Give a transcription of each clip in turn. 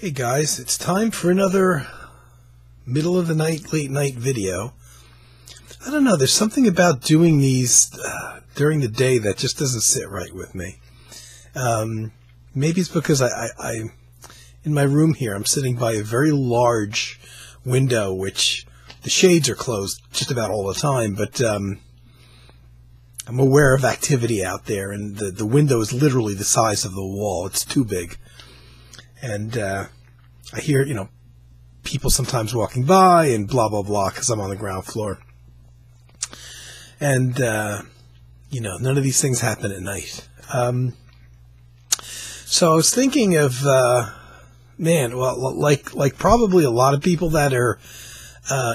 Hey guys, it's time for another middle of the night, late night video. I don't know, there's something about doing these during the day that just doesn't sit right with me. Maybe it's because I in my room here, I'm sitting by a very large window, which the shades are closed just about all the time, but I'm aware of activity out there, and the window is literally the size of the wall. It's too big. And I hear, people sometimes walking by and blah, blah, blah, because I'm on the ground floor. And, none of these things happen at night. So I was thinking of, like probably a lot of people that are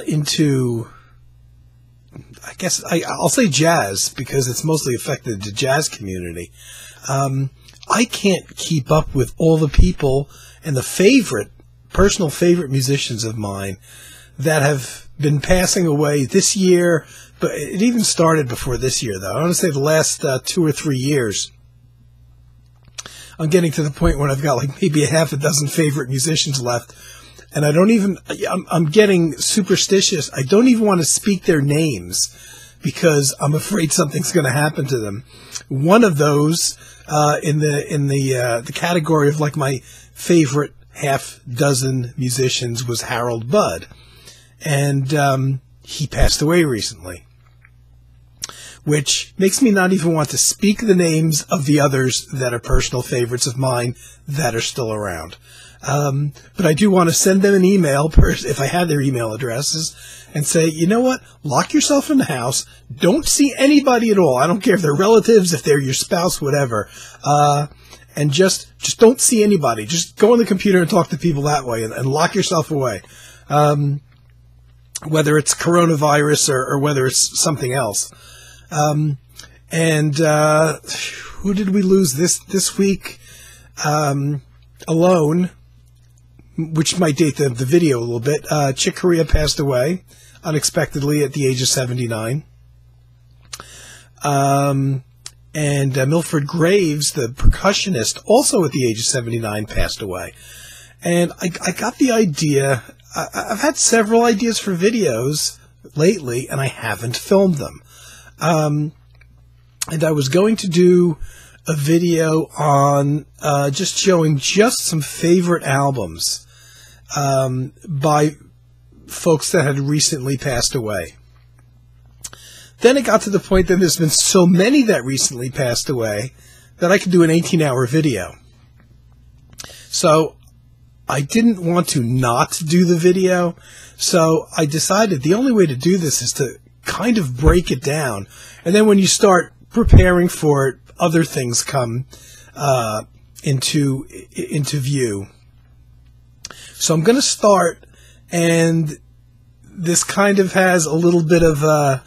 into, I guess I'll say jazz, because it's mostly affected the jazz community. I can't keep up with all the people and the personal favorite musicians of mine that have been passing away this year, but it even started before this year, though. I want to say the last 2 or 3 years. I'm getting to the point where I've got like maybe a half a dozen favorite musicians left, and I'm getting superstitious. I don't even want to speak their names because I'm afraid something's going to happen to them. One of those in the category of like my favorite half dozen musicians was Harold Budd, and he passed away recently, which makes me not even want to speak the names of the others that are personal favorites of mine that are still around. But I do want to send them an email if I had their email addresses and say, you know what, lock yourself in the house, don't see anybody at all. I don't care if they're relatives, if they're your spouse, whatever. And just don't see anybody. Just go on the computer and talk to people that way, and lock yourself away. Whether it's coronavirus or whether it's something else. Who did we lose this week? Alone, which might date the video a little bit. Chick Corea passed away unexpectedly at the age of 79. And Milford Graves, the percussionist, also at the age of 79, passed away. And I got the idea. I've had several ideas for videos lately, and I haven't filmed them. And I was going to do a video on just showing just some favorite albums by folks that had recently passed away. Then it got to the point that there's been so many that recently passed away that I could do an 18-hour video. So I didn't want to not do the video, so I decided the only way to do this is to kind of break it down, and then when you start preparing for it, other things come into view. So I'm going to start, and this kind of has a little bit of a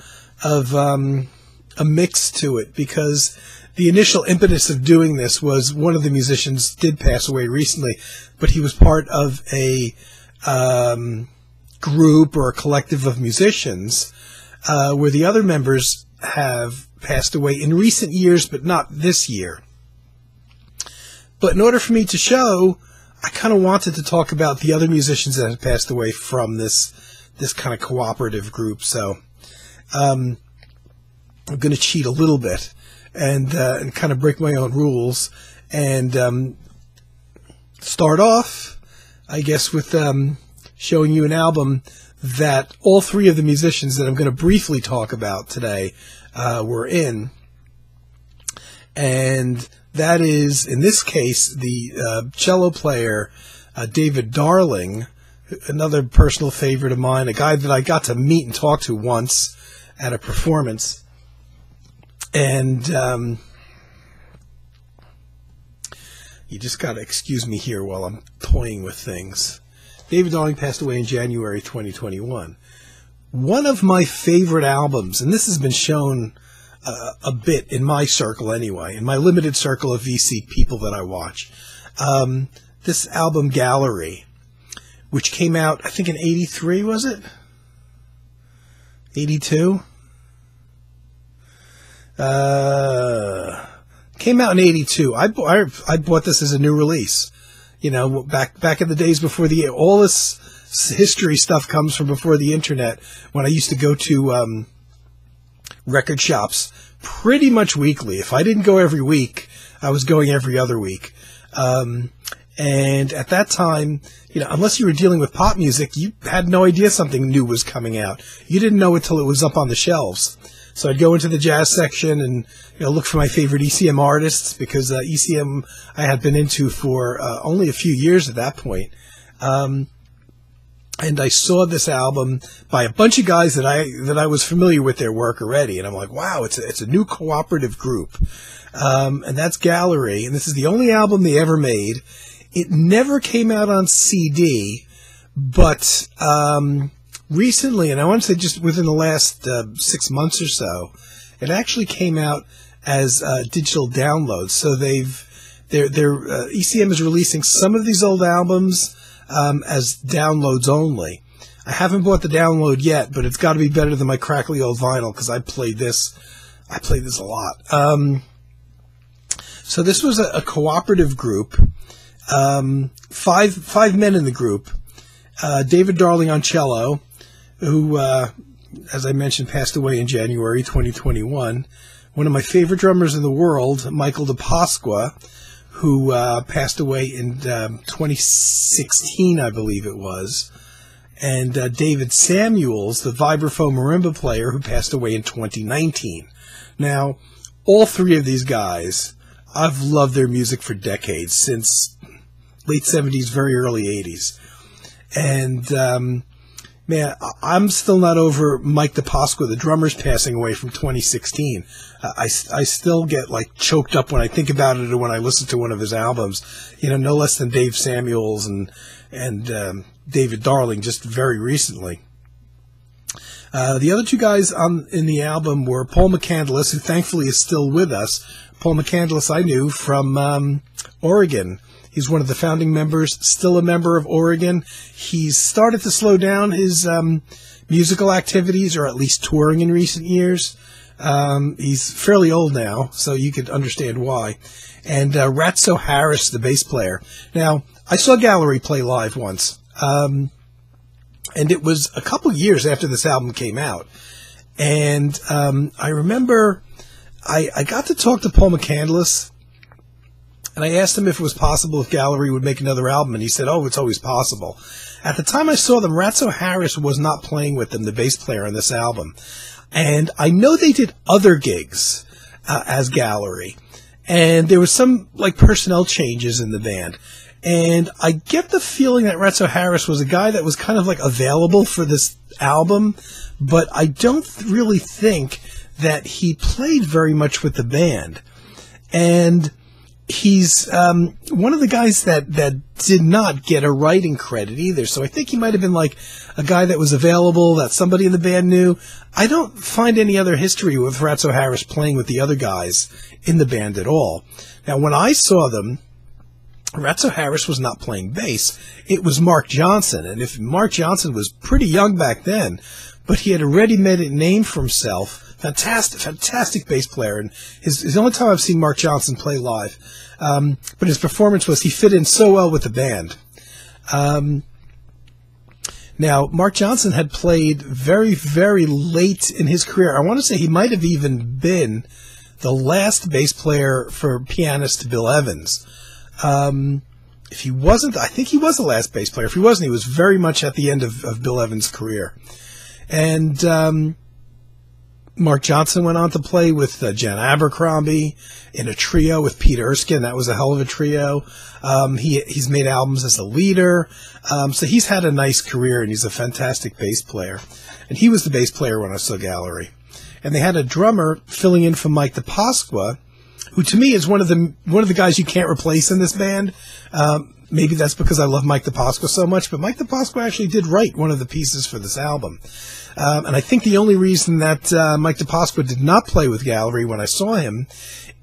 mix to it, because the initial impetus of doing this was one of the musicians did pass away recently, but he was part of a group or a collective of musicians where the other members have passed away in recent years, but not this year. But in order for me to show, I kind of wanted to talk about the other musicians that have passed away from this kind of cooperative group. So I'm going to cheat a little bit and kind of break my own rules and start off, I guess, with showing you an album that all three of the musicians that I'm going to briefly talk about today were in. And that is, in this case, the cello player David Darling, another personal favorite of mine, a guy that I got to meet and talk to once at a performance. And you just got to excuse me here while I'm toying with things. David Darling passed away in January 2021. One of my favorite albums, and this has been shown a bit in my circle anyway, in my limited circle of VC people that I watch, this album Gallery, which came out, I think in 83, was it? 82? Came out in 82. I bought this as a new release. You know, back in the days before all this history stuff comes from before the internet, when I used to go to record shops pretty much weekly. If I didn't go every week, I was going every other week. And at that time, you know, unless you were dealing with pop music, you had no idea something new was coming out. You didn't know it till it was up on the shelves. So I'd go into the jazz section and, you know, look for my favorite ECM artists, because ECM I had been into for only a few years at that point. And I saw this album by a bunch of guys that I was familiar with their work already, and I'm like, wow, it's a new cooperative group, and that's Gallery, and this is the only album they ever made. It never came out on CD, but recently, and I want to say just within the last 6 months or so, it actually came out as digital downloads. So ECM is releasing some of these old albums as downloads only. I haven't bought the download yet, but it's got to be better than my crackly old vinyl, because I played this a lot. So this was a cooperative group, five men in the group. David Darling on cello, who, as I mentioned, passed away in January 2021. One of my favorite drummers in the world, Michael DiPasqua, who passed away in 2016, I believe it was. And David Samuels, the vibraphone marimba player, who passed away in 2019. Now, all three of these guys, I've loved their music for decades, since late 70s, very early 80s. And, man, I'm still not over Mike DiPasqua, the drummer's passing away from 2016. I still get, like, choked up when I think about it or when I listen to one of his albums. You know, no less than Dave Samuels and David Darling just very recently. The other two guys in the album were Paul McCandless, who thankfully is still with us. Paul McCandless I knew from Oregon. He's one of the founding members, still a member of Oregon. He's started to slow down his musical activities, or at least touring in recent years. He's fairly old now, so you could understand why. And Ratso Harris, the bass player. Now, I saw Gallery play live once, and it was a couple years after this album came out. And I remember I got to talk to Paul McCandless, and I asked him if it was possible if Gallery would make another album, and he said, oh, it's always possible. At the time I saw them, Ratso Harris was not playing with them, the bass player on this album. And I know they did other gigs as Gallery, and there was some, like, personnel changes in the band. And I get the feeling that Ratso Harris was a guy that was kind of, like, available for this album, but I don't really think that he played very much with the band. And he's one of the guys that did not get a writing credit either. So I think he might have been like a guy that was available that somebody in the band knew. I don't find any other history with Ratso Harris playing with the other guys in the band at all. Now, when I saw them, Ratso Harris was not playing bass. It was Mark Johnson. And if Mark Johnson was pretty young back then, but he had already made a name for himself. Fantastic bass player, and his the only time I've seen Mark Johnson play live. But his performance was, he fit in so well with the band. Now, Mark Johnson had played very, very late in his career. I want to say he might have even been the last bass player for pianist Bill Evans. If he wasn't, I think he was the last bass player. If he wasn't, he was very much at the end of Bill Evans' career. And Mark Johnson went on to play with Jan Abercrombie in a trio with Pete Erskine. That was a hell of a trio. He's made albums as a leader. So he's had a nice career, and he's a fantastic bass player. And he was the bass player when I saw Gallery. And they had a drummer filling in for Mike DiPasqua, who to me is one of the guys you can't replace in this band. Maybe that's because I love Mike DiPasqua so much, but Mike DiPasqua actually did write one of the pieces for this album. And I think the only reason that Mike DiPasqua did not play with Gallery when I saw him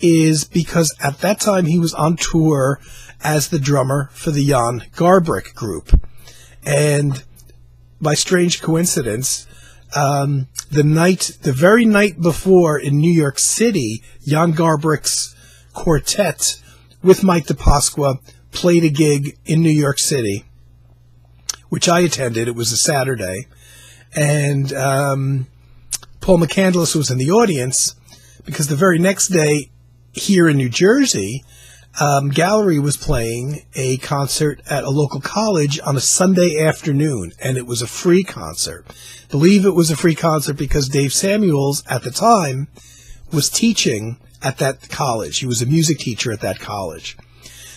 is because at that time he was on tour as the drummer for the Jan Garbrick group. And by strange coincidence, the very night before in New York City, Jan Garbrick's quartet with Mike DiPasqua played a gig in New York City, which I attended. It was a Saturday, and Paul McCandless was in the audience because the very next day here in New Jersey, Gallery was playing a concert at a local college on a Sunday afternoon, and it was a free concert. I believe it was a free concert because Dave Samuels, at the time, was teaching at that college. He was a music teacher at that college.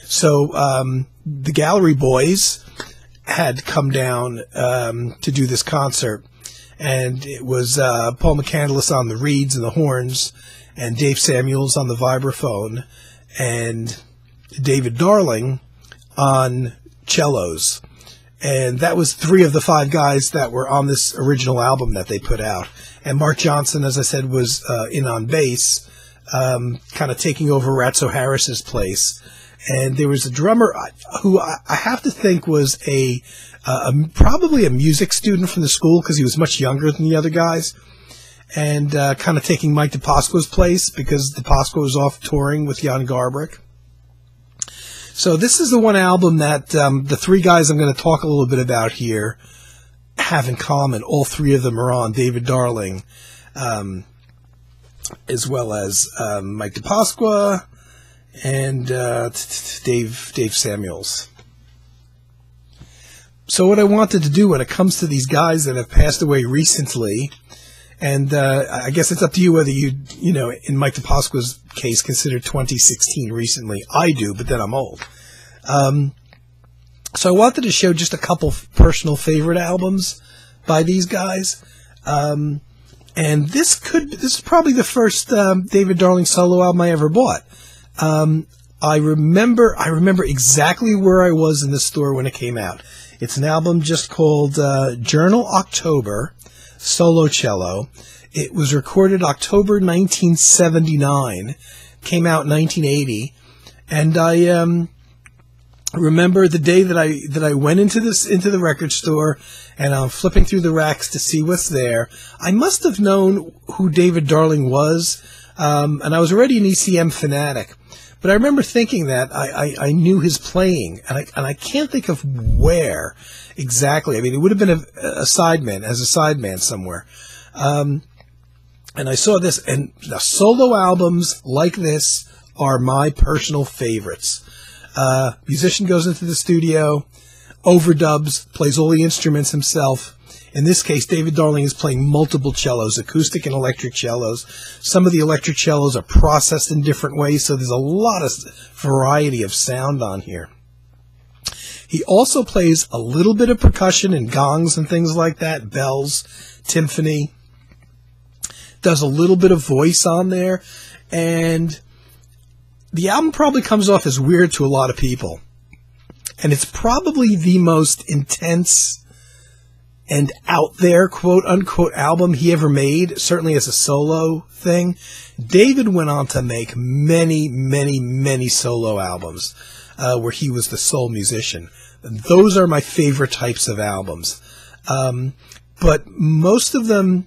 So the Gallery boys had come down to do this concert, and it was Paul McCandless on the reeds and the horns, and Dave Samuels on the vibraphone, and David Darling on cellos. And that was 3 of the 5 guys that were on this original album that they put out. And Mark Johnson, as I said, was in on bass, kind of taking over Ratso Harris's place. And there was a drummer who I have to think was probably a music student from the school because he was much younger than the other guys, and kind of taking Mike DiPasqua's place because DiPasqua was off touring with Jan Garbarek. So this is the one album that the 3 guys I'm going to talk a little bit about here have in common. All 3 of them are on. David Darling, as well as Mike DiPasqua and Dave Samuels. So what I wanted to do when it comes to these guys that have passed away recently, and I guess it's up to you whether you in Mike DiPasqua's case, consider 2016 recently. I do, but then I'm old. So I wanted to show just a couple personal favorite albums by these guys. And this is probably the first David Darling solo album I ever bought. I remember exactly where I was in the store when it came out. It's an album just called Journal October, Solo Cello. It was recorded October 1979, came out in 1980, and I remember the day that I went into the record store, and I'm flipping through the racks to see what's there. I must have known who David Darling was, and I was already an ECM fanatic. But I remember thinking that I knew his playing, and I can't think of where exactly. I mean, it would have been a sideman somewhere. And I saw this, and the solo albums like this are my personal favorites. Musician goes into the studio, overdubs, plays all the instruments himself. In this case, David Darling is playing multiple cellos, acoustic and electric cellos. Some of the electric cellos are processed in different ways, so there's a lot of variety of sound on here. He also plays a little bit of percussion and gongs and things like that, bells, timpani. Does a little bit of voice on there, and the album probably comes off as weird to a lot of people. And it's probably the most intense and out there, quote-unquote, album he ever made, certainly as a solo thing. David went on to make many, many, many solo albums where he was the sole musician. Those are my favorite types of albums. But most of them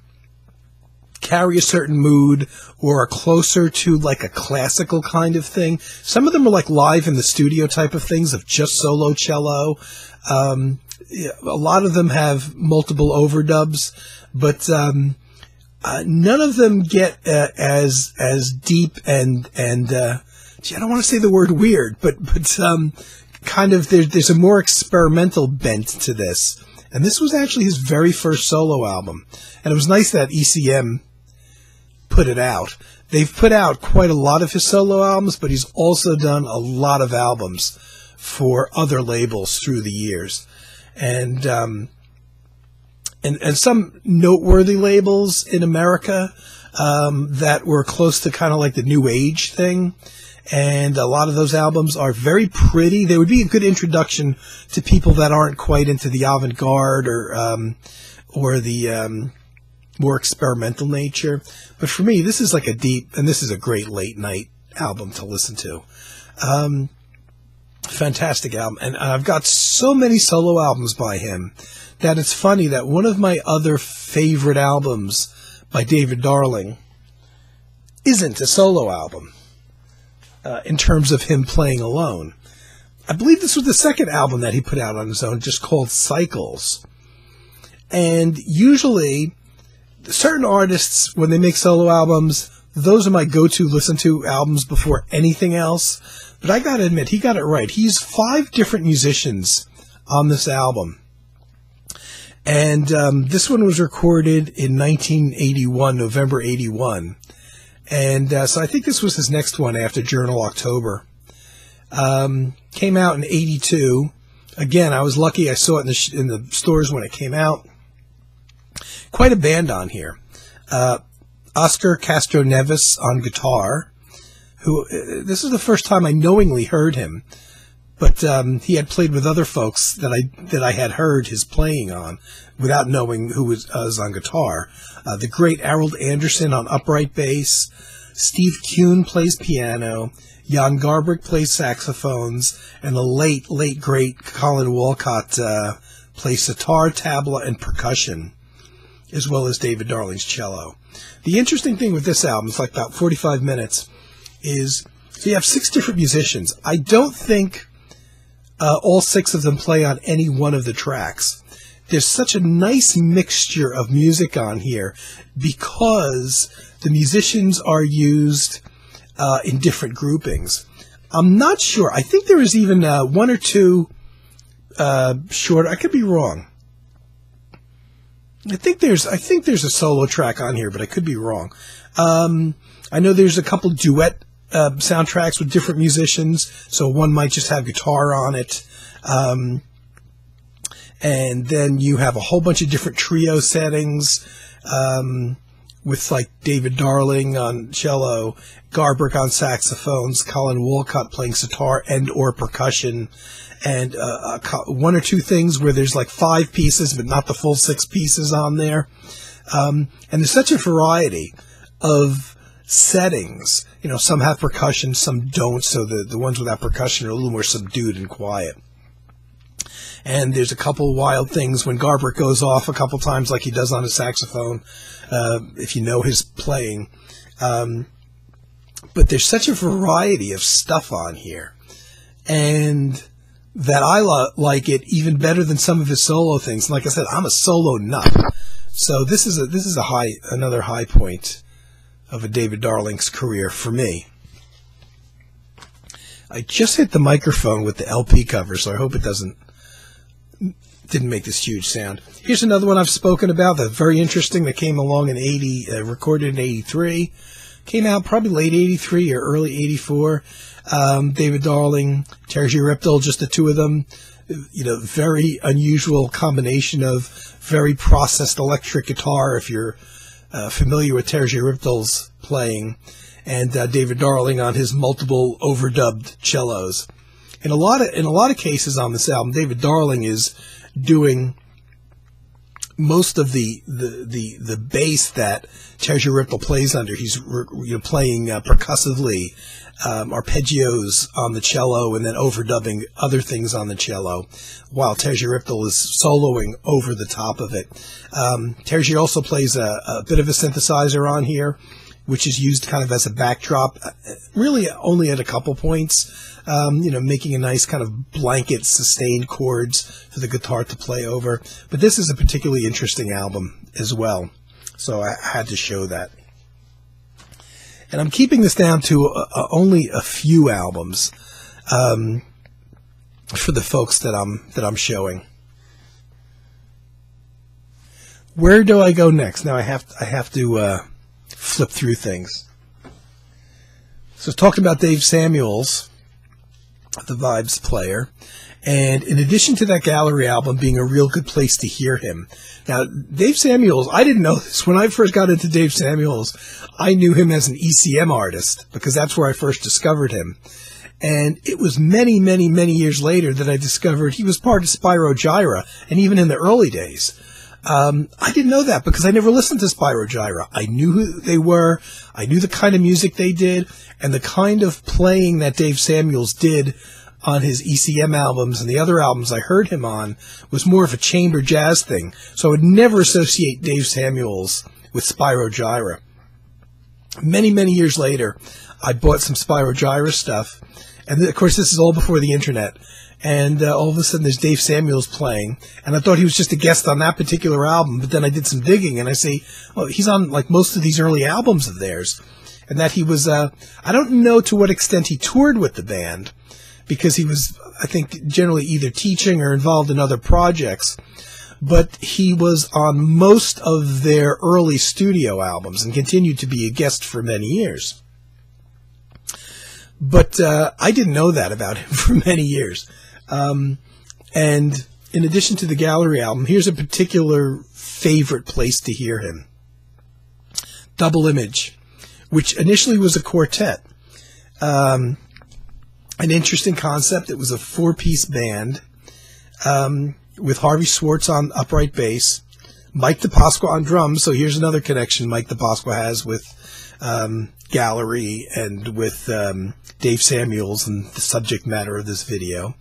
carry a certain mood or are closer to like a classical kind of thing. Some of them are like live in the studio type of things of just solo cello. A lot of them have multiple overdubs, but none of them get as deep and I don't want to say the word weird, but kind of there's a more experimental bent to this. And this was actually his very first solo album, and it was nice that ECM put it out. They've put out quite a lot of his solo albums, but he's also done a lot of albums for other labels through the years. And some noteworthy labels in America that were close to kind of like the new age thing. And a lot of those albums are very pretty. They would be a good introduction to people that aren't quite into the avant-garde or the more experimental nature. But for me, this is like this is a great late night album to listen to. Fantastic album. And I've got so many solo albums by him that it's funny that one of my other favorite albums by David Darling isn't a solo album in terms of him playing alone. I believe this was the second album that he put out on his own, just called Cycles. And usually, certain artists, when they make solo albums, those are my go-to listen to albums before anything else. But I gotta admit, he got it right. He's 5 different musicians on this album. And this one was recorded in 1981, November 81. And so I think this was his next one after Journal October. Came out in 82. Again, I was lucky I saw it in the stores when it came out. Quite a band on here. Oscar Castro Neves on guitar, who this is the first time I knowingly heard him, but he had played with other folks that I had heard his playing on without knowing who was on guitar. The great Harold Anderson on upright bass. Steve Kuhn plays piano. Jan Garbrick plays saxophones, and the late great Colin Walcott plays sitar, tabla, and percussion, as well as David Darling's cello. The interesting thing with this album, it's like about 45 minutes, is so you have 6 different musicians. I don't think all 6 of them play on any one of the tracks. There's such a nice mixture of music on here because the musicians are used in different groupings. I'm not sure. I think there is even 1 or 2 short. I could be wrong. I think there's a solo track on here, but I could be wrong. I know there's a couple duet soundtracks with different musicians, so one might just have guitar on it. And then you have a whole bunch of different trio settings, with like David Darling on cello, Garbrick on saxophones, Colin Walcott playing sitar and or percussion, and 1 or 2 things where there's like 5 pieces, but not the full 6 pieces on there. And there's such a variety of settings. You know, some have percussion, some don't, so the ones without percussion are a little more subdued and quiet. And there's a couple wild things when Garbrick goes off a couple times like he does on his saxophone, if you know his playing. But there's such a variety of stuff on here. And that I like it even better than some of his solo things. Like I said, I'm a solo nut. So this is another high point of a David Darling's career for me. I just hit the microphone with the LP cover, so I hope it didn't make this huge sound. Here's another one I've spoken about that's very interesting that came along in recorded in 83. Came out probably late 83 or early 84. David Darling, Terje Repdal, just the 2 of them. You know, very unusual combination of very processed electric guitar, if you're familiar with Terje Repdal's playing, and David Darling on his multiple overdubbed cellos. In a lot of cases on this album, David Darling is doing most of the bass that Terje Repdal plays under. He's playing percussively, arpeggios on the cello, and then overdubbing other things on the cello, while Terje Repdal is soloing over the top of it. Terje also plays a bit of a synthesizer on here, which is used kind of as a backdrop, really only at a couple points. Making a nice kind of blanket sustained chords for the guitar to play over. But this is a particularly interesting album as well, so I had to show that. And I'm keeping this down to only a few albums for the folks that I'm showing. Where do I go next? Now I have to flip through things. So talking about Dave Samuels, the Vibes player, and in addition to that gallery album being a real good place to hear him. Now, Dave Samuels, I didn't know this. When I first got into Dave Samuels, I knew him as an ECM artist because that's where I first discovered him. And it was many, many, many years later that I discovered he was part of Spyro Gyra, and even in the early days. I didn't know that because I never listened to Spyro Gyra. I knew who they were, I knew the kind of music they did, and the kind of playing that Dave Samuels did on his ECM albums and the other albums I heard him on was more of a chamber jazz thing. So I would never associate Dave Samuels with Spyro Gyra. Many, many years later, I bought some Spyro Gyra stuff, And of course, this is all before the internet. And all of a sudden, there's Dave Samuels playing, and I thought he was just a guest on that particular album. But then I did some digging, and I see, well, he's on like most of these early albums of theirs, and that he was. I don't know to what extent he toured with the band, because he was, I think, generally either teaching or involved in other projects. But he was on most of their early studio albums and continued to be a guest for many years. But I didn't know that about him for many years. And in addition to the Gallery album, here's a particular favorite place to hear him. Double Image, which initially was a quartet. An interesting concept. It was a 4-piece band with Harvey Swartz on upright bass, Mike DiPasqua on drums. So here's another connection Mike DiPasqua has with Gallery and with Dave Samuels and the subject matter of this video.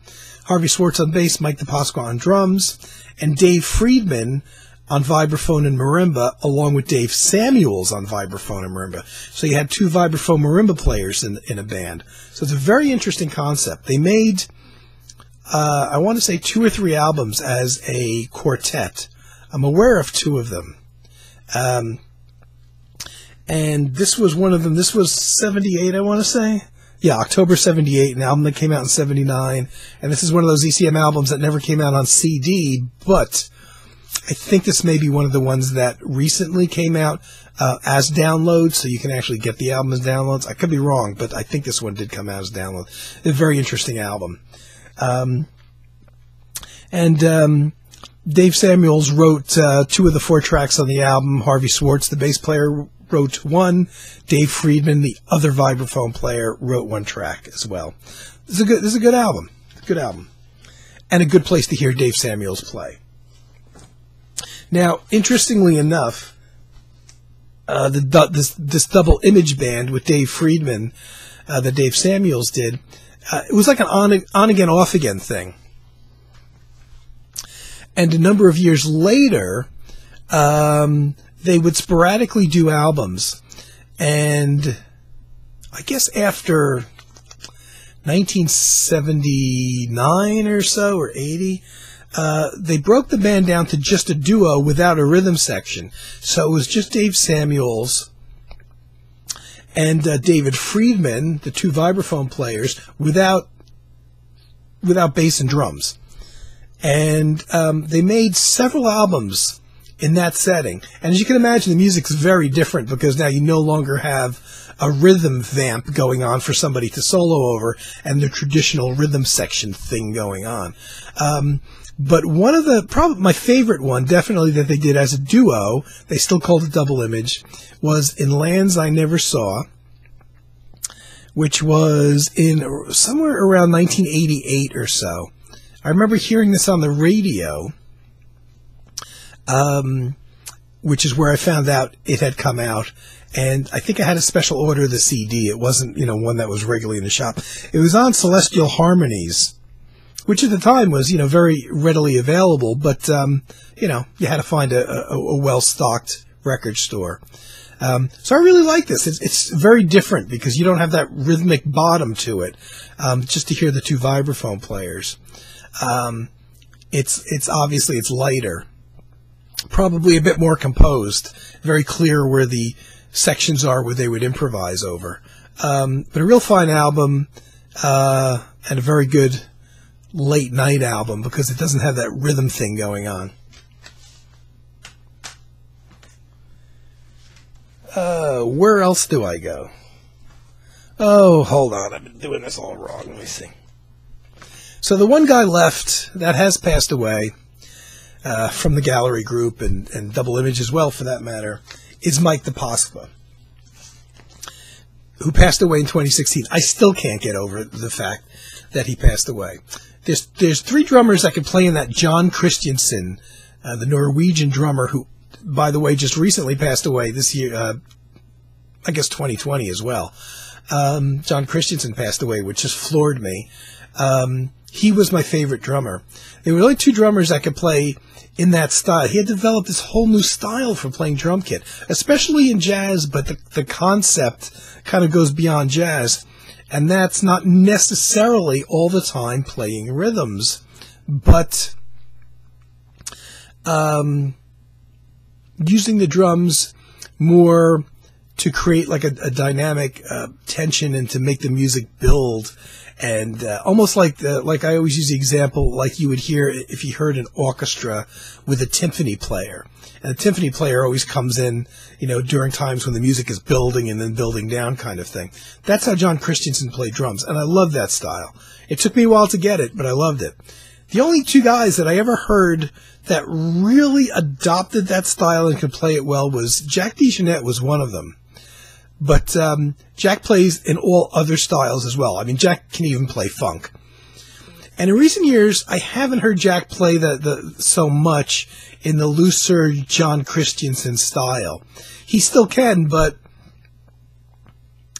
Harvey Swartz on bass, Mike DiPasqua on drums, and Dave Friedman on vibraphone and marimba, along with Dave Samuels on vibraphone and marimba. So you had 2 vibraphone marimba players in a band. So it's a very interesting concept. They made, I want to say, 2 or 3 albums as a quartet. I'm aware of 2 of them. And this was one of them. This was 78, I want to say. Yeah, October 78, an album that came out in 79. And this is one of those ECM albums that never came out on CD, but I think this may be one of the ones that recently came out as downloads, so you can actually get the album as downloads. I could be wrong, but I think this one did come out as download. A very interesting album. Dave Samuels wrote 2 of the 4 tracks on the album. Harvey Swartz, the bass player, wrote 1. Dave Friedman, the other vibraphone player, wrote 1 track as well. This is a good album. Good album. And a good place to hear Dave Samuels play. Now, interestingly enough, this double image band with Dave Friedman that Dave Samuels did, it was like an on-again, off-again thing. And a number of years later, they would sporadically do albums. And I guess after 1979 or so, or 80, they broke the band down to just a duo without a rhythm section. So it was just Dave Samuels and David Friedman, the 2 vibraphone players, without bass and drums. And they made several albums in that setting. And as you can imagine, the music's very different because now you no longer have a rhythm vamp going on for somebody to solo over and the traditional rhythm section thing going on. But one of probably my favorite one, definitely that they did as a duo, they still called it Double Image, was In Lands I Never Saw, which was in somewhere around 1988 or so. I remember hearing this on the radio, which is where I found out it had come out. And I think I had a special order of the CD. It wasn't, one that was regularly in the shop. It was on Celestial Harmonies, which at the time was, very readily available. But, you had to find a well-stocked record store. So I really like this. It's very different because you don't have that rhythmic bottom to it, just to hear the 2 vibraphone players. It's obviously it's lighter, probably a bit more composed, very clear where the sections are where they would improvise over. But a real fine album, and a very good late night album because it doesn't have that rhythm thing going on. Where else do I go? Oh, hold on. I've been doing this all wrong. Let me see. So the one guy left that has passed away from the Gallery group and Double Image as well, for that matter, is Mike DiPasqua, who passed away in 2016. I still can't get over the fact that he passed away. There's 3 drummers that could play in that. John Christensen, the Norwegian drummer, who, by the way, just recently passed away this year, I guess 2020 as well. John Christensen passed away, which just floored me. He was my favorite drummer. There were only 2 drummers that could play in that style. He had developed this whole new style for playing drum kit, especially in jazz, but the concept kind of goes beyond jazz. And that's not necessarily all the time playing rhythms, but using the drums more to create like a dynamic tension and to make the music build. And almost like I always use the example, like you would hear if you heard an orchestra with a timpani player. And the timpani player always comes in, during times when the music is building and then building down kind of thing. That's how John Christensen played drums, and I love that style. It took me a while to get it, but I loved it. The only two guys that I ever heard that really adopted that style and could play it well was Jack DeJohnette was one of them. But Jack plays in all other styles as well. I mean, Jack can even play funk. And in recent years, I haven't heard Jack play so much in the looser John Christensen style. He still can, but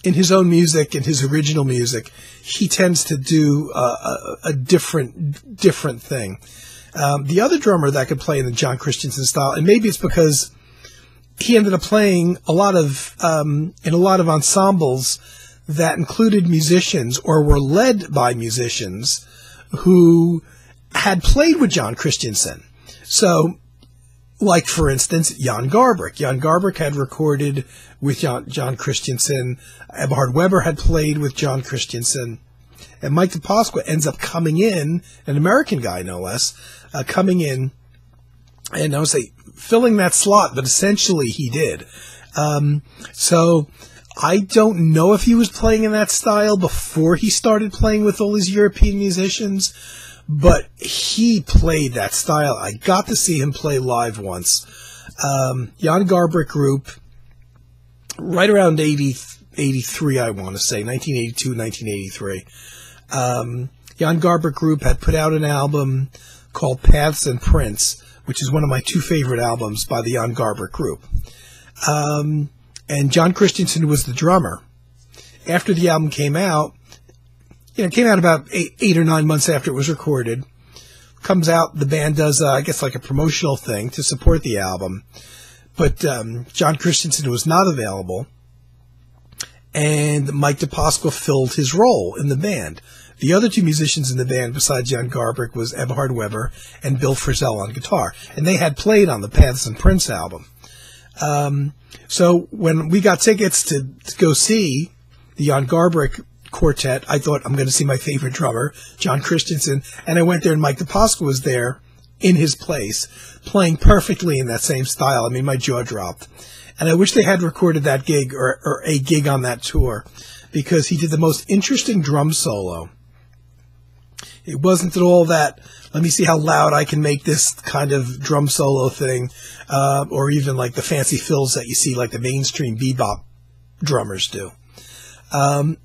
in his own music, in his original music, he tends to do a different thing. The other drummer that could play in the John Christensen style, and maybe it's because he ended up playing in a lot of ensembles that included musicians or were led by musicians who had played with John Christensen. So, like, for instance, Jan Garbarek. Jan Garbarek had recorded with John Christensen. Eberhard Weber had played with John Christensen. And Mike DiPasqua ends up coming in, an American guy no less, coming in, and I would say filling that slot, but essentially he did. So I don't know if he was playing in that style before he started playing with all these European musicians, but he played that style. I got to see him play live once. Jan Garbarek Group, right around 83, I want to say, 1982, 1983. Jan Garbarek Group had put out an album called Paths and Prints, which is one of my two favorite albums by the Jan Garbarek Group. And John Christensen was the drummer. After the album came out, it came out about 8 or 9 months after it was recorded. Comes out, the band does, I guess, like a promotional thing to support the album. But John Christensen was not available, and Mike DiPasqua filled his role in the band. The other two musicians in the band, besides Jan Garbarek, was Eberhard Weber and Bill Frisell on guitar. And they had played on the Paths and Prints album. So when we got tickets to go see the Jan Garbarek quartet, I thought, I'm going to see my favorite drummer, John Christensen. And I went there, and Mike DiPasqua was there in his place, playing perfectly in that same style. I mean, my jaw dropped. And I wish they had recorded that gig or a gig on that tour, because he did the most interesting drum solo. It wasn't at all that, let me see how loud I can make this kind of drum solo thing, or even like the fancy fills that you see like the mainstream bebop drummers do.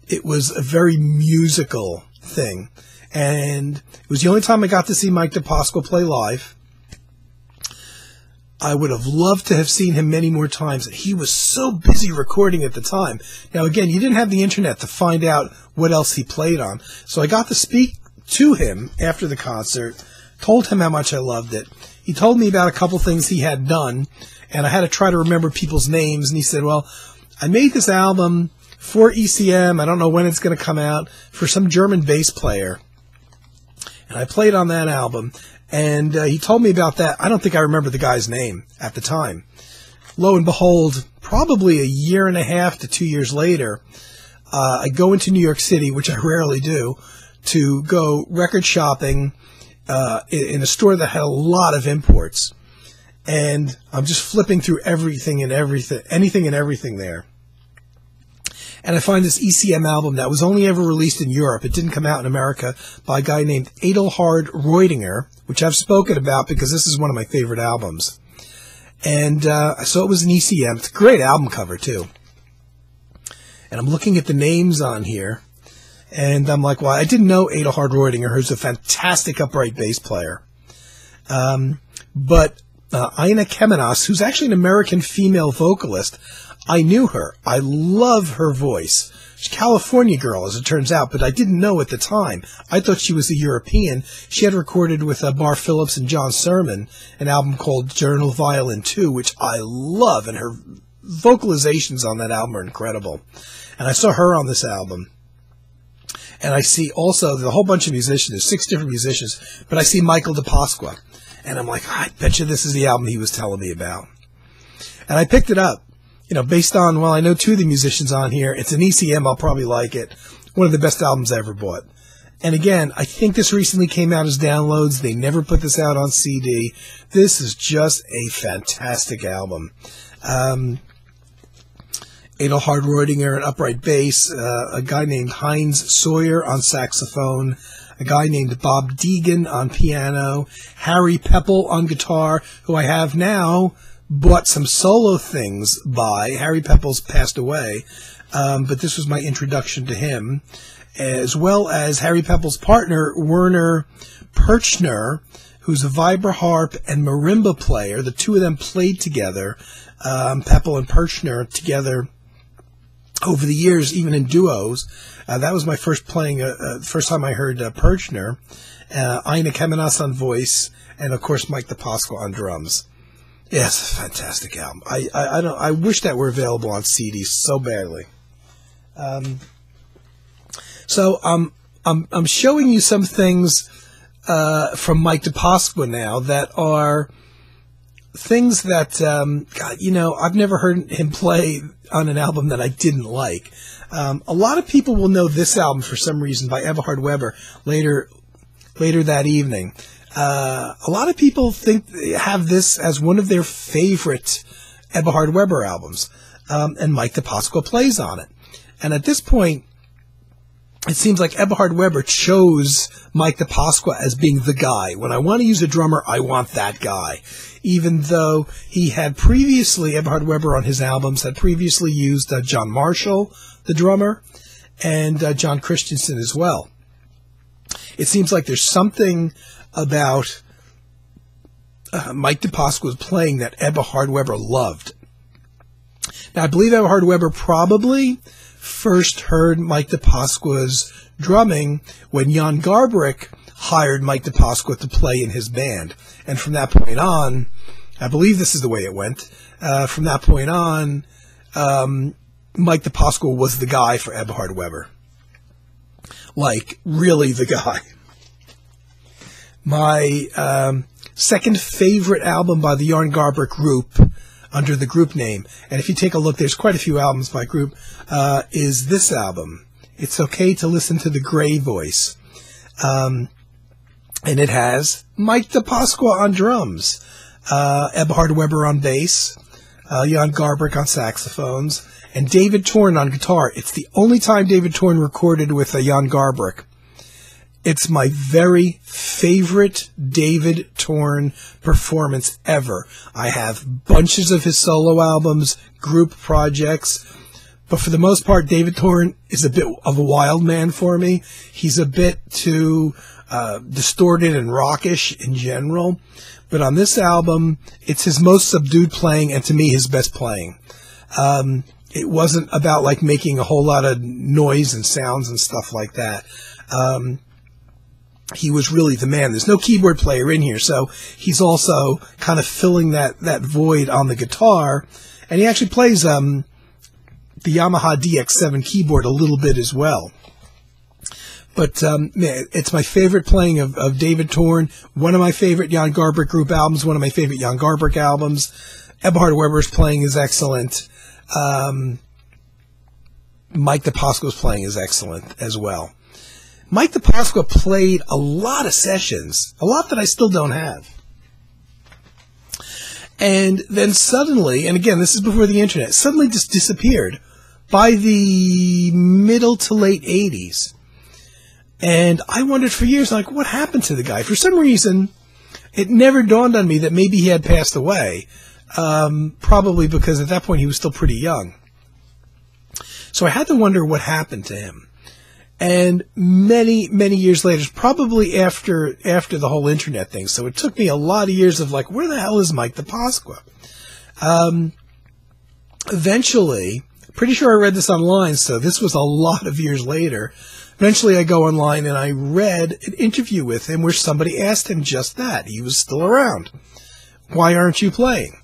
It was a very musical thing, and it was the only time I got to see Mike DiPasqua play live. I would have loved to have seen him many more times. He was so busy recording at the time. Now, again, you didn't have the internet to find out what else he played on, so I got to speak to him after the concert, told him how much I loved it. He told me about a couple things he had done, and I had to try to remember people's names, and he said, well, I made this album for ECM, I don't know when it's going to come out, for some German bass player, and I played on that album, and he told me about that. I don't think I remember the guy's name at the time. Lo and behold, probably a year and a half to 2 years later, I go into New York City, which I rarely do, to go record shopping in a store that had a lot of imports. And I'm just flipping through anything and everything there. And I find this ECM album that was only ever released in Europe. It didn't come out in America, by a guy named Adelhard Reudinger, which I've spoken about because this is one of my favorite albums. And I saw it was an ECM. It's a great album cover, too. And I'm looking at the names on here. And I'm like, well, I didn't know Adelhard Reudinger, who's a fantastic upright bass player. But Ina Kemenos, who's actually an American female vocalist, I knew her. I love her voice. She's a California girl, as it turns out, but I didn't know at the time. I thought she was a European. She had recorded with Bar Phillips and John Sermon an album called Journal Violin 2, which I love, and her vocalizations on that album are incredible. And I saw her on this album. and I see also there's a whole bunch of musicians. There's 6 different musicians, but I see Michael DiPasqua, and I'm like, I bet you this is the album he was telling me about. And I picked it up, based on, well, I know 2 of the musicians on here. It's an ECM. I'll probably like it. One of the best albums I ever bought. And again, I think this recently came out as downloads. They never put this out on CD. This is just a fantastic album. Adel Hardroedinger on upright bass, a guy named Heinz Sawyer on saxophone, a guy named Bob Deegan on piano, Harry Pepple on guitar, who I have now bought some solo things by. Harry Pepple's passed away, but this was my introduction to him, as well as Harry Pepple's partner, Werner Perchner, who's a vibra-harp and marimba player. The 2 of them played together, Pepple and Perchner together over the years, even in duos. That was my first time I heard Perchner. Ina Kemenas on voice, and of course Mike DiPasqua on drums. Yes, fantastic album. I wish that were available on CD so badly. So I'm showing you some things from Mike DiPasqua now that are things that I've never heard him play on an album that I didn't like. A lot of people will know this album for some reason by Eberhard Weber later that evening. A lot of people have this as one of their favorite Eberhard Weber albums, and Mike DiPasqua plays on it. And at this point, it seems like Eberhard Weber chose Mike DiPasqua as being the guy. When I want to use a drummer, I want that guy. Even though he had previously, Eberhard Weber on his albums had previously used John Marshall, the drummer, and John Christensen as well. It seems like there's something about Mike DiPasqua's playing that Eberhard Weber loved. Now, I believe Eberhard Weber probably first heard Mike DiPasqua's drumming when Jan Garbarek hired Mike DiPasqua to play in his band. And from that point on, I believe this is the way it went, from that point on, Mike DiPasqua was the guy for Eberhard Weber. Like, really the guy. My second favorite album by the Jan Garbarek group, under the group name, and if you take a look, there's quite a few albums by group, is this album. It's Okay to Listen to the Gray Voice. And it has Mike DiPasqua on drums, Eberhard Weber on bass, Jan Garbarek on saxophones, and David Torn on guitar. It's the only time David Torn recorded with Jan Garbarek. It's my very favorite David Torn performance ever. I have bunches of his solo albums, group projects, but for the most part, David Torn is a bit of a wild man for me. He's a bit too distorted and rockish in general, but on this album, it's his most subdued playing, and to me, his best playing. It wasn't about like making a whole lot of noise and sounds and stuff like that. He was really the man. There's no keyboard player in here, so he's also kind of filling that void on the guitar. And he actually plays the Yamaha DX7 keyboard a little bit as well. But it's my favorite playing of David Torn, one of my favorite Jan Garbarek group albums, one of my favorite Jan Garbarek albums. Eberhard Weber's playing is excellent. Mike DiPasqua's playing is excellent as well. Mike DiPasqua played a lot of sessions, a lot that I still don't have. And then suddenly, and again, this is before the internet, suddenly just disappeared by the middle to late 80s. And I wondered for years, like, what happened to the guy? For some reason, it never dawned on me that maybe he had passed away, probably because at that point he was still pretty young. So I had to wonder what happened to him. And many, many years later, probably after the whole internet thing, so it took me a lot of years of like, where the hell is Mike DiPasqua? Eventually, pretty sure I read this online, so this was a lot of years later. Eventually I go online and I read an interview with him where somebody asked him just that. He was still around. Why aren't you playing?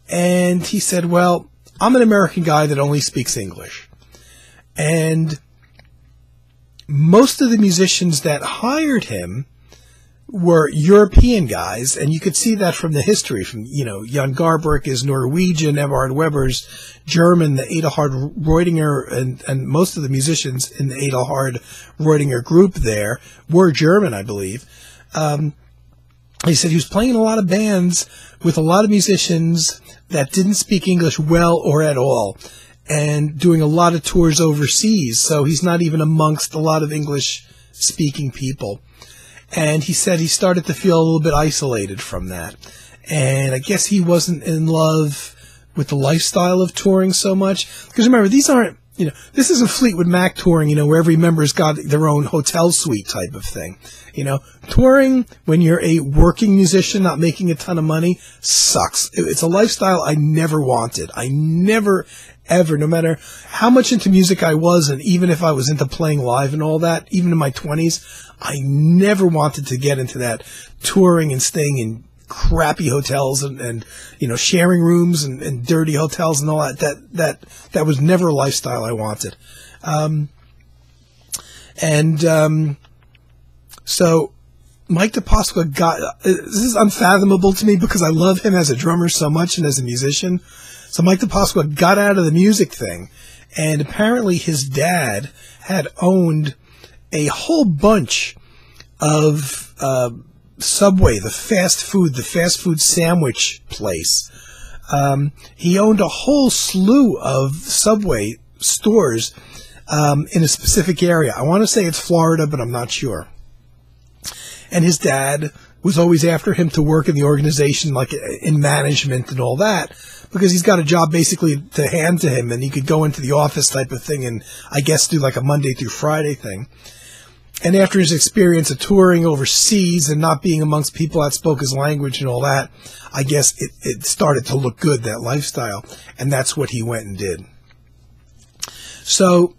And he said, well, I'm an American guy that only speaks English. And most of the musicians that hired him were European guys, and you could see that from the history. From, Jan Garbarek is Norwegian, Eberhard Weber's German, the Adelhard Reutinger, and most of the musicians in the Adelhard Reutinger group there were German, I believe. He said he was playing in a lot of bands with a lot of musicians that didn't speak English well or at all, and doing a lot of tours overseas, so he's not even amongst a lot of English-speaking people. And he said he started to feel a little bit isolated from that. And I guess he wasn't in love with the lifestyle of touring so much. Because remember, these aren't, this isn't Fleetwood Mac touring, where every member's got their own hotel suite type of thing. Touring when you're a working musician, not making a ton of money, sucks. It's a lifestyle I never wanted. I never, ever, no matter how much into music I was, and even if I was into playing live and all that, even in my 20s, I never wanted to get into that touring and staying in crappy hotels and sharing rooms and dirty hotels and all that. That was never a lifestyle I wanted. So Mike DiPasqua this is unfathomable to me because I love him as a drummer so much and as a musician. So Mike DiPasqua got out of the music thing, and apparently his dad had owned a whole bunch of Subway, the fast food sandwich place. He owned a whole slew of Subway stores in a specific area. I want to say it's Florida, but I'm not sure. And his dad was always after him to work in the organization, like in management and all that, because he's got a job basically to hand to him, and he could go into the office type of thing and I guess do like a Monday through Friday thing. And after his experience of touring overseas and not being amongst people that spoke his language and all that, I guess it started to look good, that lifestyle, and that's what he went and did. So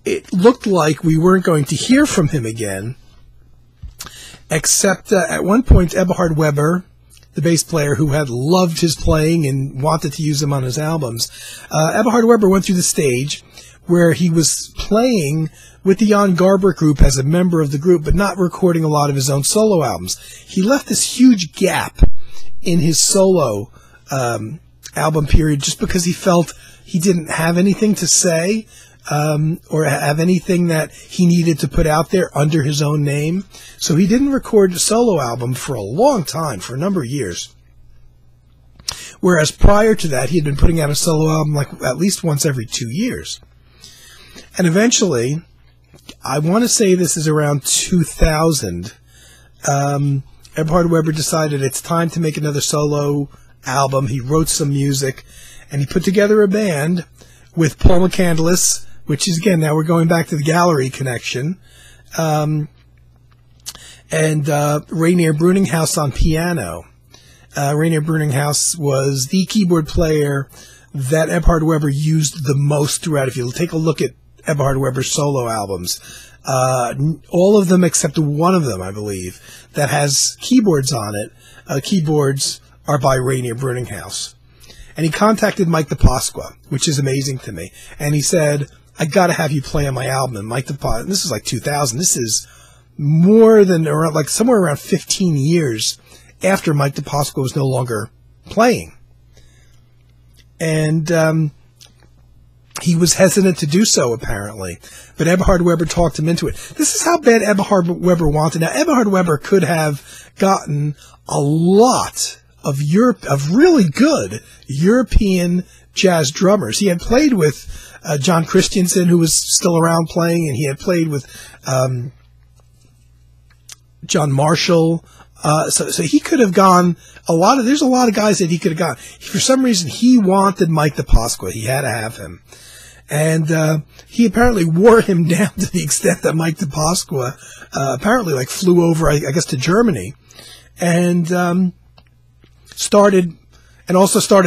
it looked like we weren't going to hear from him again, except at one point Eberhard Weber, the bass player who had loved his playing and wanted to use him on his albums, Eberhard Weber went through the stage where he was playing with the Jan Garbarek group as a member of the group, but not recording a lot of his own solo albums. He left this huge gap in his solo album period just because he felt he didn't have anything to say or have anything that he needed to put out there under his own name. So he didn't record a solo album for a long time, for a number of years. Whereas prior to that, he had been putting out a solo album like at least once every 2 years. And eventually, I want to say this is around 2000, Eberhard Weber decided it's time to make another solo album. He wrote some music, and he put together a band with Paul McCandless, which is, again, now we're going back to the gallery connection, and Rainier Bruninghaus on piano. Rainier Bruninghaus was the keyboard player that Eberhard Weber used the most throughout. If you take a look at Eberhard Weber's solo albums, all of them except one of them, I believe, that has keyboards on it, keyboards are by Rainier Bruninghaus. And he contacted Mike DiPasqua, which is amazing to me. And he said, I got to have you play on my album. And Mike DiPasqua, and this is like 2000. This is more than around, like somewhere around 15 years after Mike DiPasqua was no longer playing. And he was hesitant to do so, apparently. But Eberhard Weber talked him into it. This is how bad Eberhard Weber wanted. Now, Eberhard Weber could have gotten a lot of really good European jazz drummers. He had played with John Christensen, who was still around playing, and he had played with John Marshall. So he could have gone there's a lot of guys that he could have gone. For some reason, he wanted Mike DiPasqua. He had to have him. And he apparently wore him down to the extent that Mike DiPasqua apparently flew over, I guess, to Germany and started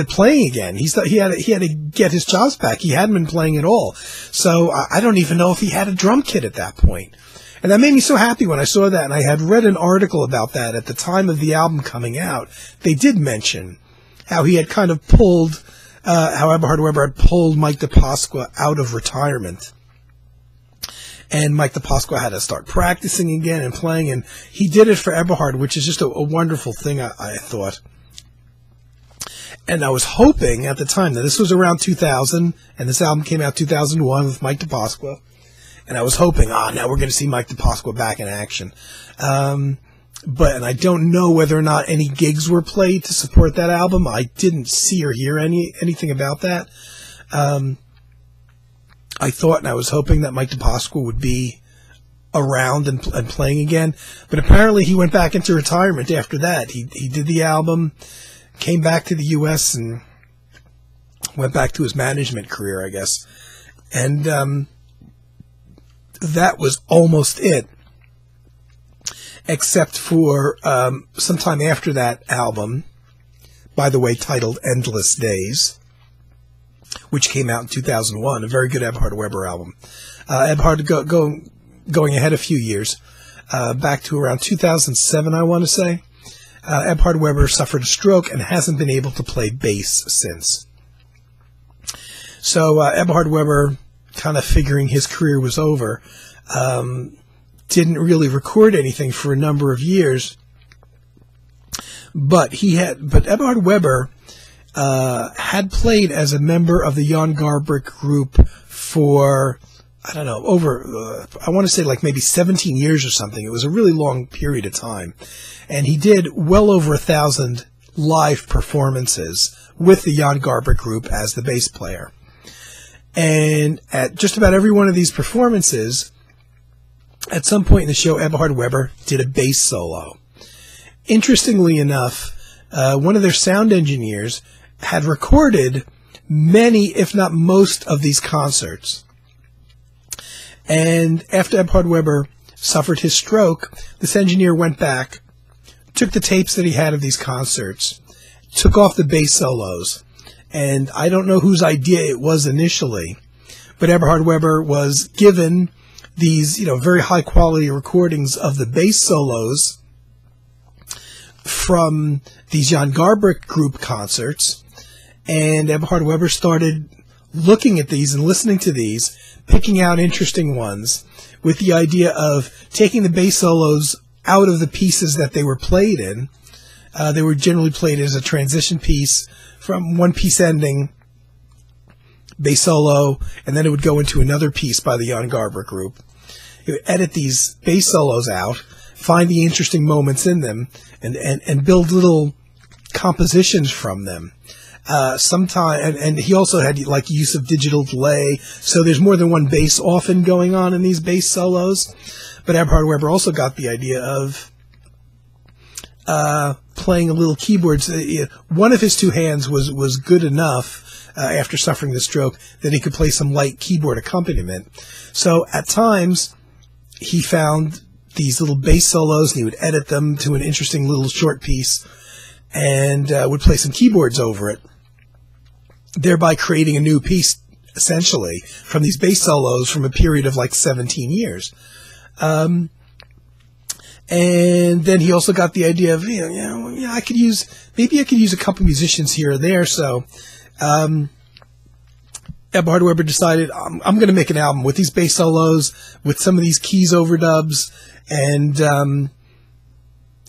playing again. He had to get his chops back. He hadn't been playing at all. So I don't even know if he had a drum kit at that point. And that made me so happy when I saw that. And I had read an article about that at the time of the album coming out. They did mention how he had kind of pulled, how Eberhard Weber had pulled Mike DiPasqua out of retirement. And Mike DiPasqua had to start practicing again and playing, and he did it for Eberhard, which is just a wonderful thing, I thought. And I was hoping at the time that this was around 2000, and this album came out 2001 with Mike DiPasqua, and I was hoping, now we're going to see Mike DiPasqua back in action. And I don't know whether or not any gigs were played to support that album. I didn't see or hear anything about that. I thought and I was hoping that Mike DiPasqua would be around and playing again, but apparently he went back into retirement after that. He did the album, came back to the U.S. and went back to his management career, I guess. And that was almost it, except for sometime after that album, by the way, titled Endless Days, which came out in 2001, a very good Eberhard Weber album. Eberhard going ahead a few years, back to around 2007, I want to say. Eberhard Weber suffered a stroke and hasn't been able to play bass since. So Eberhard Weber, kind of figuring his career was over, didn't really record anything for a number of years. But Eberhard Weber had played as a member of the Jan Garbarek group for, I don't know, over, I want to say like maybe 17 years or something. It was a really long period of time. And he did well over 1,000 live performances with the Jan Garbarek group as the bass player. And at just about every one of these performances, at some point in the show, Eberhard Weber did a bass solo. Interestingly enough, one of their sound engineers had recorded many, if not most, of these concerts. And after Eberhard Weber suffered his stroke, this engineer went back, took the tapes that he had of these concerts, took off the bass solos, and I don't know whose idea it was initially, but Eberhard Weber was given these, very high quality recordings of the bass solos from these Jan Garbarek group concerts, and Eberhard Weber started looking at these and listening to these, picking out interesting ones, with the idea of taking the bass solos out of the pieces that they were played in. They were generally played as a transition piece from one piece ending, bass solo, and then it would go into another piece by the Jan Garbarek group. He would edit these bass solos out, find the interesting moments in them, and build little compositions from them. And he also had use of digital delay, so there's more than one bass often going on in these bass solos. But Eberhard Weber also got the idea of playing a little keyboards. One of his two hands was good enough after suffering the stroke that he could play some light keyboard accompaniment. So at times he found these little bass solos and he would edit them to an interesting little short piece and would play some keyboards over it, thereby creating a new piece, essentially, from these bass solos from a period of 17 years. And then he also got the idea of, maybe I could use a couple musicians here or there. So Eberhard Weber decided, I'm going to make an album with these bass solos, with some of these keys overdubs, and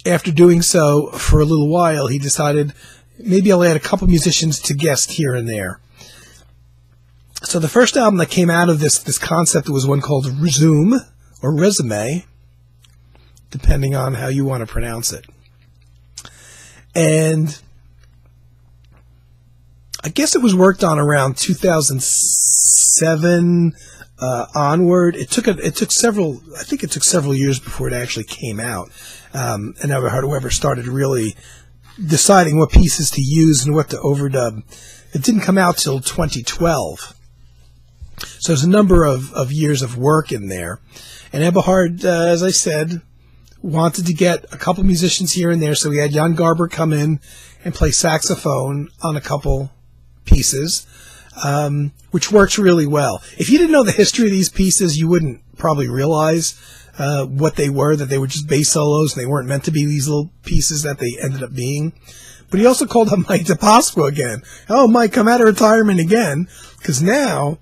after doing so for a little while, he decided, maybe I'll add a couple musicians to guest here and there. So the first album that came out of this concept was one called Resume, or Resume, depending on how you want to pronounce it. And I guess it was worked on around 2007 onward. It took several years before it actually came out. And Eberhard Weber started really deciding what pieces to use and what to overdub. It didn't come out till 2012. So there's a number of years of work in there. And Eberhard, as I said, wanted to get a couple musicians here and there, so we had Jan Garbarek come in and play saxophone on a couple pieces, which works really well. If you didn't know the history of these pieces, you wouldn't probably realize what they were, that they were just bass solos and they weren't meant to be these little pieces that they ended up being. But he also called up Mike DiPasqua again. Oh, Mike, come out of retirement again, because now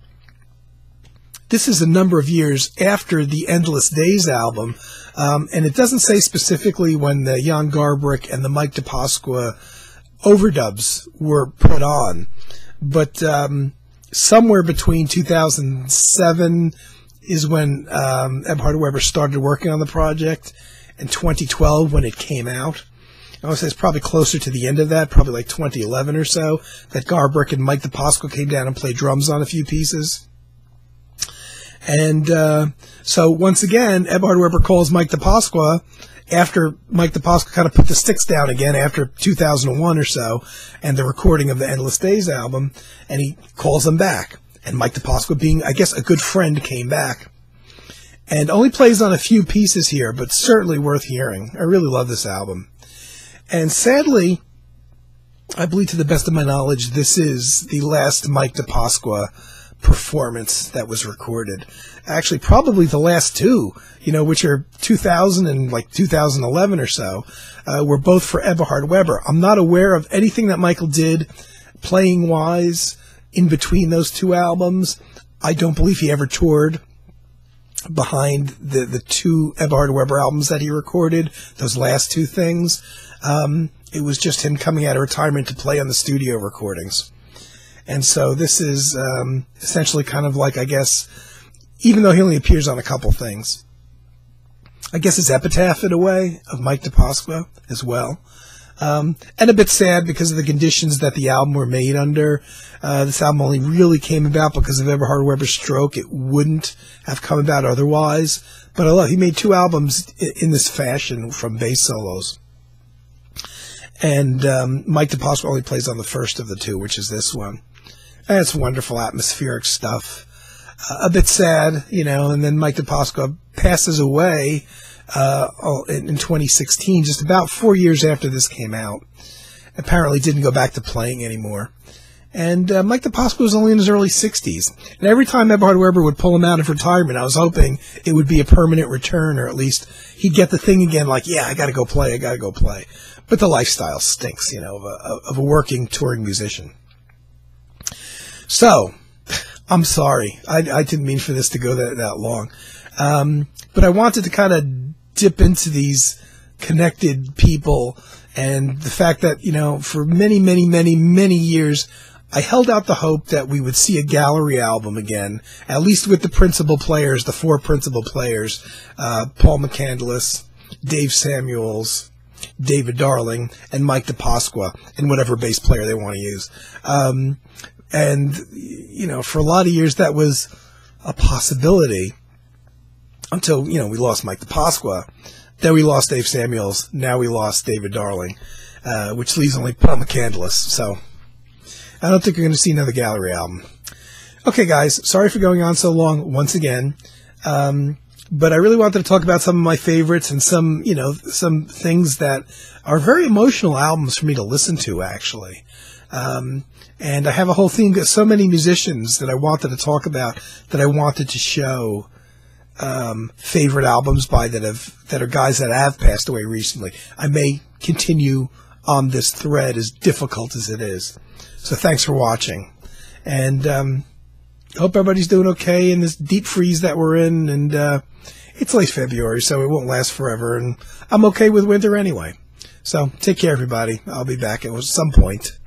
this is a number of years after the Endless Days album, and it doesn't say specifically when the Jan Garbarek and the Mike DiPasqua overdubs were put on, but somewhere between 2007 is when Eberhard Weber started working on the project, and 2012 when it came out. I would say it's probably closer to the end of that, probably like 2011 or so, that Garbarek and Mike DiPasqua came down and played drums on a few pieces. And so once again, Eberhard Weber calls Mike DiPasqua after Mike DiPasqua kind of put the sticks down again after 2001 or so, and the recording of the Endless Days album, and he calls them back. And Mike DiPasqua, being, I guess, a good friend, came back. And only plays on a few pieces here, but certainly worth hearing. I really love this album. And sadly, I believe to the best of my knowledge, this is the last Mike DiPasqua performance that was recorded. Actually, probably the last two, which are 2000 and like 2011 or so, were both for Eberhard Weber. I'm not aware of anything that Michael did playing-wise in between those two albums. I don't believe he ever toured behind the two Eberhard Weber albums that he recorded, those last two things. It was just him coming out of retirement to play on the studio recordings. And so this is essentially kind of like, I guess, even though he only appears on a couple things, I guess it's epitaph in a way of Mike DiPasqua as well. And a bit sad because of the conditions that the album were made under. This album only really came about because of Eberhard Weber's stroke. It wouldn't have come about otherwise. But I love, he made two albums in this fashion from bass solos. And Mike DiPasqua only plays on the first of the two, which is this one. And it's wonderful atmospheric stuff. A bit sad, and then Mike DiPasqua passes away in 2016, just about 4 years after this came out. Apparently didn't go back to playing anymore. And Mike DiPasqua was only in his early 60s. And every time Eberhard Weber would pull him out of retirement, I was hoping it would be a permanent return, or at least he'd get the thing again, like, yeah, I got to go play. But the lifestyle stinks, of a working, touring musician. So, I'm sorry. I didn't mean for this to go that long. But I wanted to kind of dip into these connected people and the fact that, for many, many, many, many years, I held out the hope that we would see a gallery album again, at least with the principal players, the four principal players, Paul McCandless, Dave Samuels, David Darling, and Mike DiPasqua, and whatever bass player they want to use. And, for a lot of years that was a possibility until, we lost Mike DiPasqua. Then we lost Dave Samuels. Now we lost David Darling, which leaves only Paul McCandless. So I don't think you're going to see another gallery album. Okay, guys, sorry for going on so long once again. But I really wanted to talk about some of my favorites and some, some things that are very emotional albums for me to listen to, actually. And I have a whole theme, so many musicians that I wanted to talk about, that I wanted to show favorite albums by that are guys that have passed away recently. I may continue on this thread, as difficult as it is. So thanks for watching. And hope everybody's doing okay in this deep freeze that we're in. And it's late February, so it won't last forever. And I'm okay with winter anyway. So take care, everybody. I'll be back at some point.